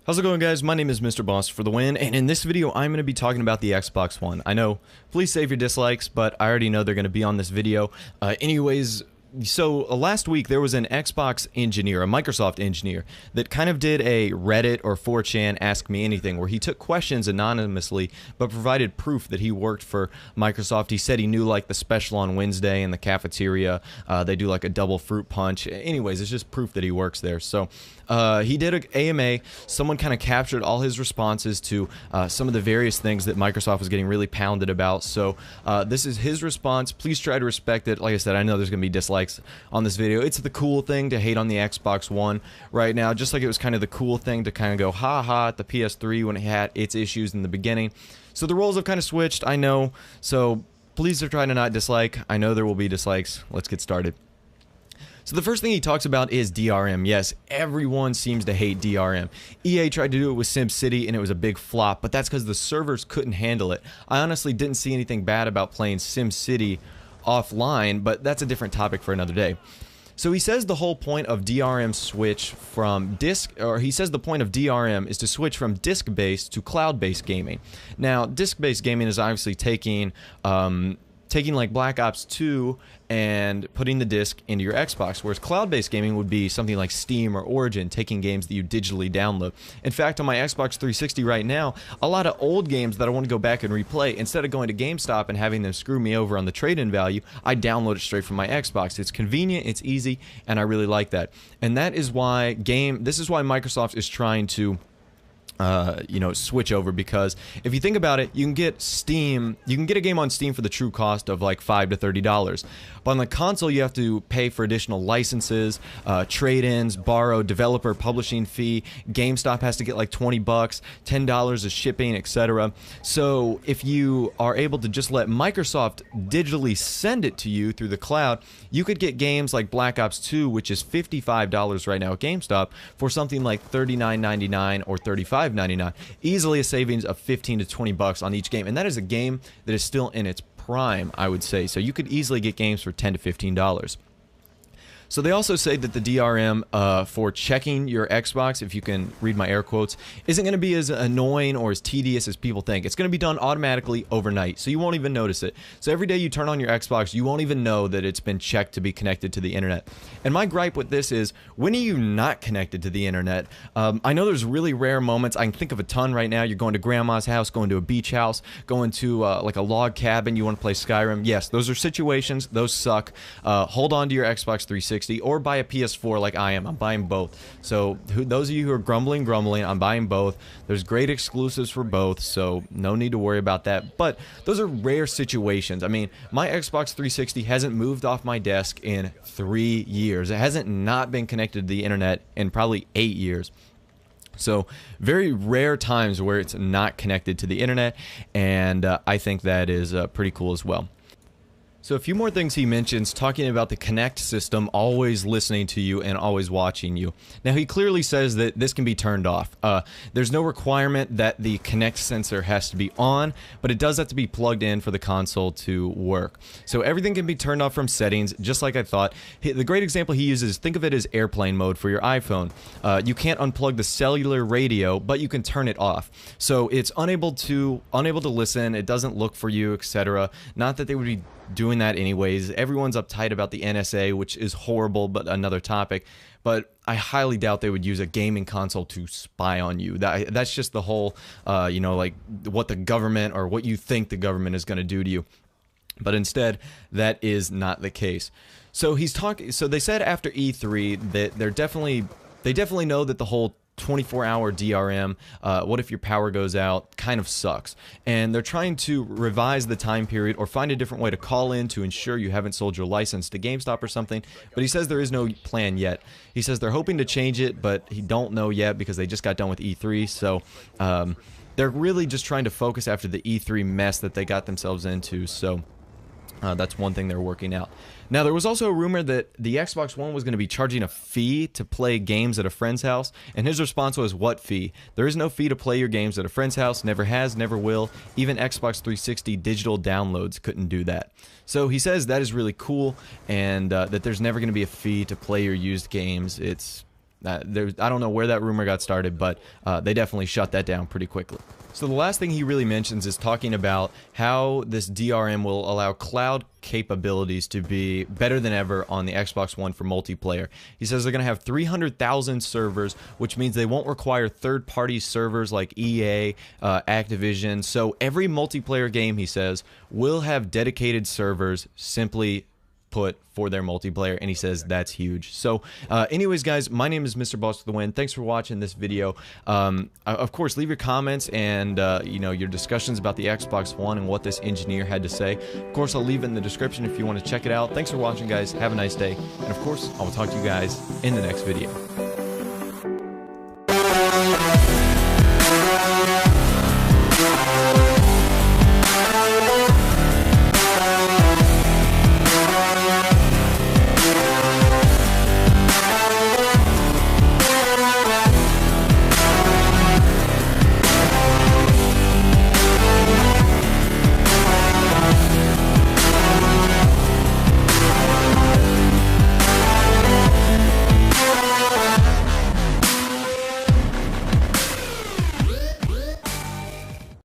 How's it going, guys? My name is Mr. Boss for the win, and in this video I'm going to be talking about the Xbox One. I know, please save your dislikes, but I already know they're going to be on this video. Last week there was an Xbox engineer, a Microsoft engineer, that kind of did a Reddit or 4chan Ask Me Anything, where he took questions anonymously but provided proof that he worked for Microsoft. He said he knew like the special on Wednesday in the cafeteria. They do like a double fruit punch. Anyways, it's just proof that he works there. So he did an AMA. Someone kind of captured all his responses to some of the various things that Microsoft was getting really pounded about. So this is his response. Please try to respect it. Like I said, I know there's going to be dislikes on this video. It's the cool thing to hate on the Xbox One right now, just like it was kind of the cool thing to kind of go ha-ha at the PS3 when it had its issues in the beginning. So the roles have kind of switched, I know. So please try to not dislike. I know there will be dislikes. Let's get started. So the first thing he talks about is DRM. Yes, everyone seems to hate DRM. EA tried to do it with SimCity and it was a big flop, but that's because the servers couldn't handle it. I honestly didn't see anything bad about playing SimCity offline, but that's a different topic for another day. So he says the whole point of DRM switch from the point of DRM is to switch from disk-based to cloud-based gaming. Now, disk-based gaming is obviously taking like Black Ops 2 and putting the disc into your Xbox, whereas cloud-based gaming would be something like Steam or Origin, taking games that you digitally download. In fact, on my Xbox 360 right now, a lot of old games that I want to go back and replay, instead of going to GameStop and having them screw me over on the trade-in value, I download it straight from my Xbox. It's convenient, it's easy, and I really like that. And that is why Microsoft is trying to switch over, because if you think about it, you can get a game on Steam for the true cost of like $5 to $30. But on the console, you have to pay for additional licenses, trade-ins, borrow, developer publishing fee. GameStop has to get like $20, $10 of shipping, etc. So if you are able to just let Microsoft digitally send it to you through the cloud, you could get games like Black Ops 2, which is $55 right now at GameStop, for something like $39.99 or $35.99, easily a savings of $15 to $20 on each game. And that is a game that is still in its prime, I would say. So you could easily get games for $10 to $15. So they also say that the DRM for checking your Xbox, if you can read my air quotes, isn't going to be as annoying or as tedious as people think. It's going to be done automatically overnight, so you won't even notice it. So every day you turn on your Xbox, you won't even know that it's been checked to be connected to the internet. And my gripe with this is, when are you not connected to the internet? I know there's really rare moments. I can think of a ton right now. You're going to grandma's house, going to a beach house, going to like a log cabin, you want to play Skyrim. Yes, those are situations. Those suck. Hold on to your Xbox 360. Or buy a PS4 like I am. I'm buying both. So those of you who are grumbling, I'm buying both. There's great exclusives for both, so no need to worry about that. But those are rare situations. I mean, my Xbox 360 hasn't moved off my desk in 3 years. It hasn't not been connected to the internet in probably 8 years. So very rare times where it's not connected to the internet, and I think that is pretty cool as well. So a few more things he mentions, talking about the Kinect system always listening to you and always watching you. Now, he clearly says that this can be turned off. There's no requirement that the Kinect sensor has to be on, but it does have to be plugged in for the console to work. So everything can be turned off from settings, just like I thought. The great example he uses, think of it as airplane mode for your iPhone. You can't unplug the cellular radio, but you can turn it off. So it's unable to listen, it doesn't look for you, etc. Not that they would be doing that anyways. Everyone's uptight about the NSA, which is horrible, but another topic. But I highly doubt they would use a gaming console to spy on you. That's just the whole, like what the government or what you think the government is going to do to you. But instead, that is not the case. So they said after E3 that they definitely know that the whole 24-hour DRM, what if your power goes out, kind of sucks. And they're trying to revise the time period or find a different way to call in to ensure you haven't sold your license to GameStop or something. But he says there is no plan yet. He says they're hoping to change it, but he don't know yet because they just got done with E3. So they're really just trying to focus after the E3 mess that they got themselves into. So that's one thing they're working out. Now, there was also a rumor that the Xbox One was going to be charging a fee to play games at a friend's house, and his response was, what fee? There is no fee to play your games at a friend's house, never has, never will. Even Xbox 360 digital downloads couldn't do that. So he says that is really cool, and that there's never going to be a fee to play your used games. It's I don't know where that rumor got started, but they definitely shut that down pretty quickly. So the last thing he really mentions is talking about how this DRM will allow cloud capabilities to be better than ever on the Xbox One for multiplayer. He says they're going to have 300,000 servers, which means they won't require third-party servers like EA, Activision. So every multiplayer game, he says, will have dedicated servers, simply put, for their multiplayer, and he says that's huge. So anyways, guys, my name is Mr. Boss with the Win. Thanks for watching this video. Of course, leave your comments and you know, your discussions about the Xbox One and what this engineer had to say. Of course, I'll leave it in the description if you want to check it out. Thanks for watching, guys. Have a nice day, and of course, I will talk to you guys in the next video.